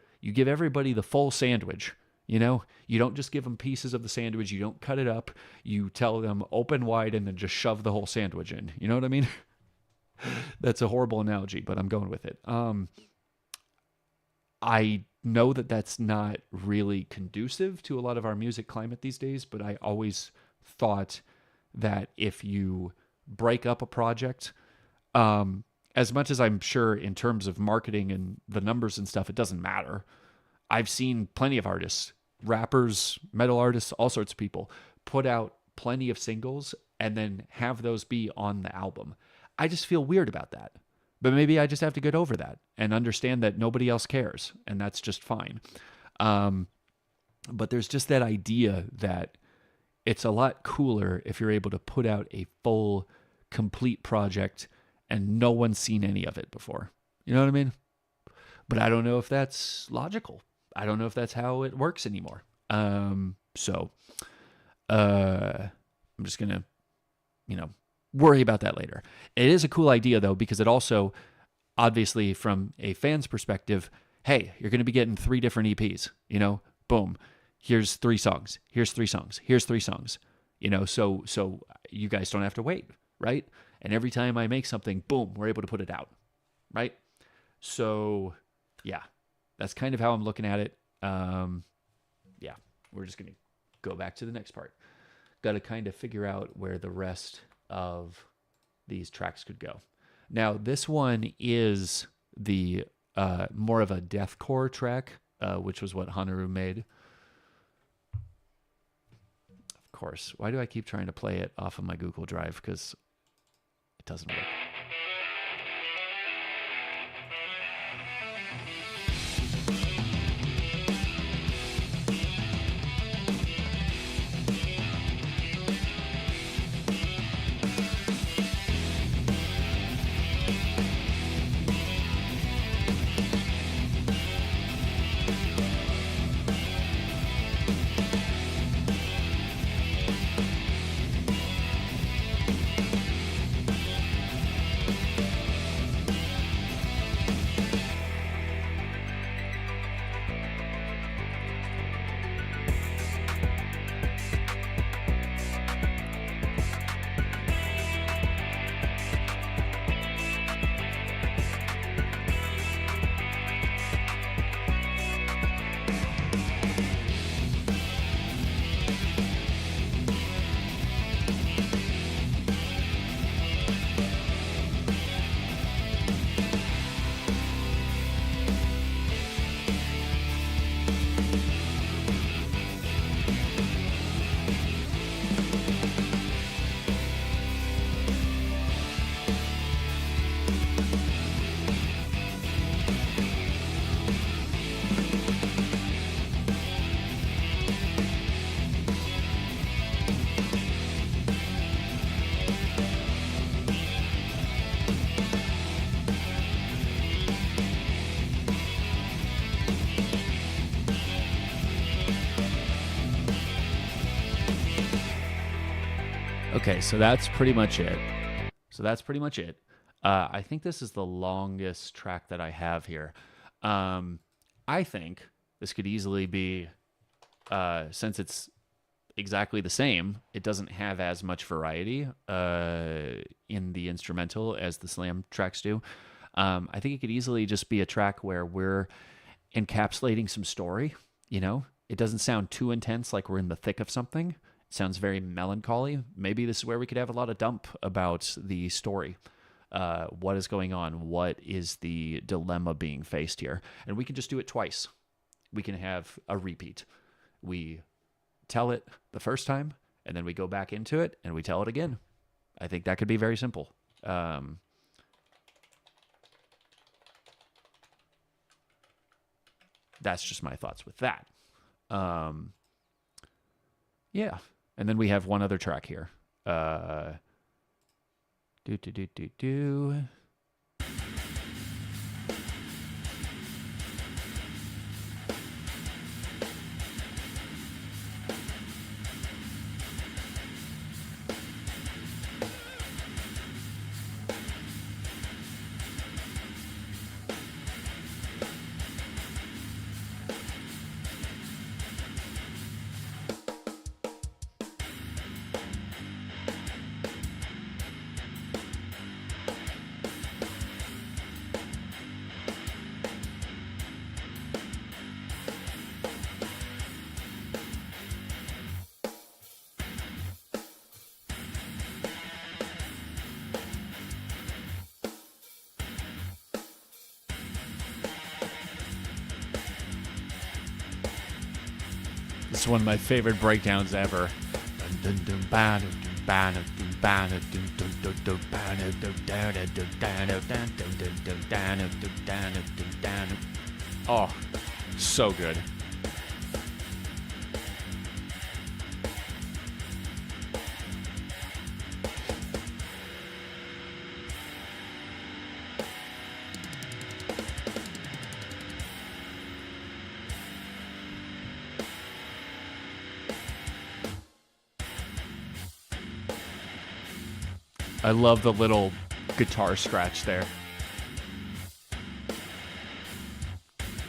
[SPEAKER 1] sandwich. You know, you don't just give them pieces of the sandwich. You don't cut it up. You tell them open wide and then just shove the whole sandwich in. You know what I mean? That's a horrible analogy, but I'm going with it. I know that that's not really conducive to a lot of our music climate these days, but I always thought that if you break up a project, as much as I'm sure in terms of marketing and the numbers and stuff, it doesn't matter. I've seen plenty of artists, rappers, metal artists, all sorts of people put out plenty of singles and then have those be on the album. I just feel weird about that. But maybe I just have to get over that and understand that nobody else cares, and that's just fine. But there's just that idea that it's a lot cooler if you're able to put out a full, complete project and no one's seen any of it before. You know what I mean? But I don't know if that's logical. I don't know if that's how it works anymore. So I'm just going to, worry about that later. It is a cool idea, though, because it also, obviously, from a fan's perspective, hey, you're going to be getting 3 different EPs, boom. Here's 3 songs. Here's 3 songs. Here's 3 songs. So you guys don't have to wait, right? And every time I make something, boom, we're able to put it out, right? So, yeah, that's kind of how I'm looking at it. Yeah, we're just going to go back to the next part. Got to kind of figure out where the rest of these tracks could go. Now, this one is the more of a deathcore track, which was what Hanaru made. Of course. Why do I keep trying to play it off of my Google Drive? Because it doesn't work. Okay, so that's pretty much it. I think this is the longest track that I have here. I think this could easily be, since it's exactly the same, it doesn't have as much variety in the instrumental as the Slam tracks do. I think it could easily just be a track where we're encapsulating some story, It doesn't sound too intense like we're in the thick of something. It sounds very melancholy. Maybe this is where we could have a lot of dump about the story. What is going on? What is the dilemma being faced here? And we can just do it twice. We can have a repeat. We tell it the first time, and then we go back into it, and we tell it again. I think that could be very simple. That's just my thoughts with that. Yeah. And then we have one other track here. Do. one of my favorite breakdowns ever. Oh, so good. I love the little guitar scratch there.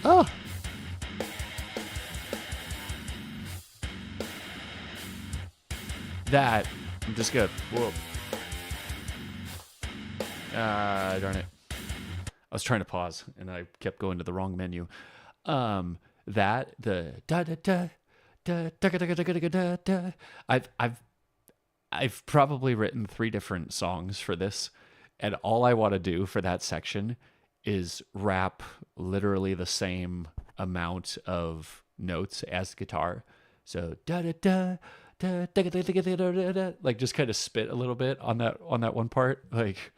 [SPEAKER 1] Oh. That, I'm just gonna, whoa. Darn it. I was trying to pause and I kept going to the wrong menu. That, the da da da da da da da da da da da. I've probably written 3 different songs for this, and all I want to do for that section is rap literally the same amount of notes as the guitar. So da da da da da da da da da da, like just kind of spit a little bit on that one part. Like,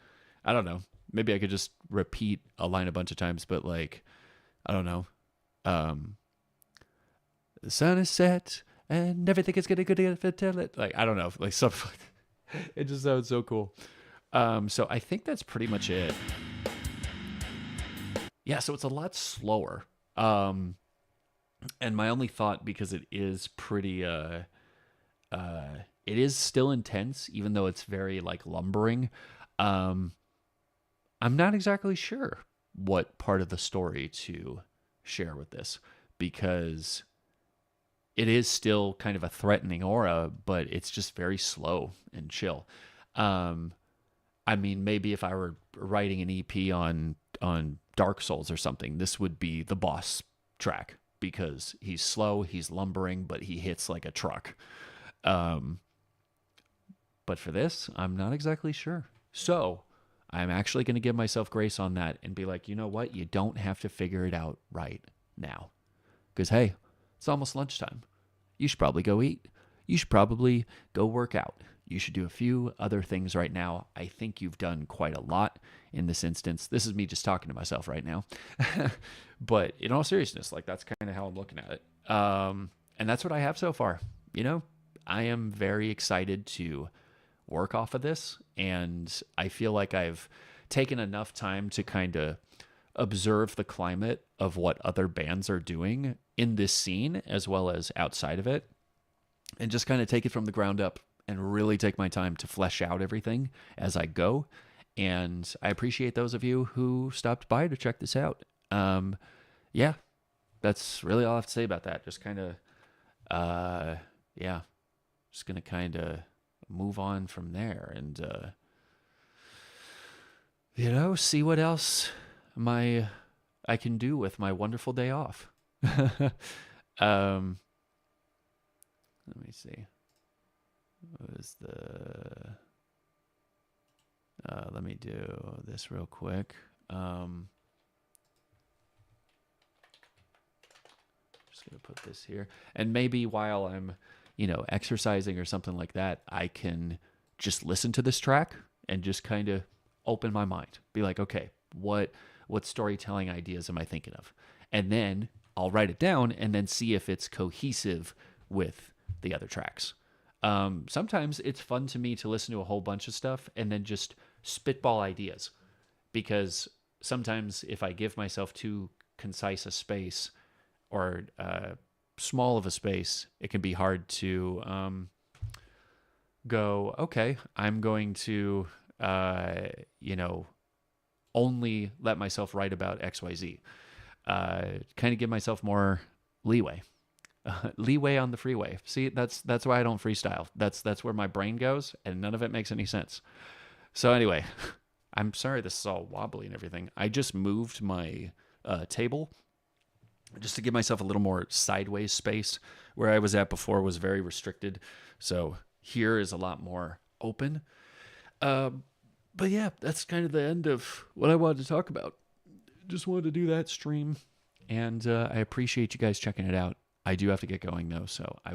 [SPEAKER 1] I don't know. Maybe I could just repeat a line a bunch of times, but like, I don't know. The sun is set and everything is gonna tell it. Like, I don't know, like something like that. It just sounds so cool. So I think that's pretty much it. Yeah, so it's a lot slower. And my only thought, because it is pretty it is still intense, even though it's very like lumbering. I'm not exactly sure what part of the story to share with this, because it is still kind of a threatening aura, but it's just very slow and chill. I mean, maybe if I were writing an EP on Dark Souls or something, this would be the boss track, because he's slow, he's lumbering, but he hits like a truck. But for this, I'm not exactly sure. So I'm actually going to give myself grace on that and be like, you know what? You don't have to figure it out right now. Because, hey, it's almost lunchtime. You should probably go eat. You should probably go work out. You should do a few other things right now. I think you've done quite a lot in this instance. This is me just talking to myself right now. But in all seriousness, like, that's kind of how I'm looking at it. And that's what I have so far. You know, I am very excited to work off of this. And I feel like I've taken enough time to kind of observe the climate of what other bands are doing in this scene as well as outside of it, and just kind of take it from the ground up and really take my time to flesh out everything as I go. And I appreciate those of you who stopped by to check this out. Yeah, that's really all I have to say about that. Just kind of, yeah, just going to kind of move on from there and, you know, see what else I can do with my wonderful day off. Let me see. What is the? Let me do this real quick. Just gonna put this here, and maybe while I'm, you know, exercising or something like that, I can just listen to this track and just kind of open my mind. Be like, okay, what storytelling ideas am I thinking of? And then I'll write it down and then see if it's cohesive with the other tracks. Sometimes it's fun to me to listen to a whole bunch of stuff and then just spitball ideas, because sometimes if I give myself too concise a space or small of a space, it can be hard to go, okay, I'm going to, you know, only let myself write about XYZ. Kind of give myself more leeway. Leeway on the freeway. See, that's why I don't freestyle. That's where my brain goes, and none of it makes any sense. So anyway, I'm sorry this is all wobbly and everything. I just moved my table just to give myself a little more sideways space. Where I was at before was very restricted, so here is a lot more open. But yeah, that's kind of the end of what I wanted to talk about. Just wanted to do that stream, and I appreciate you guys checking it out. I do have to get going though, so I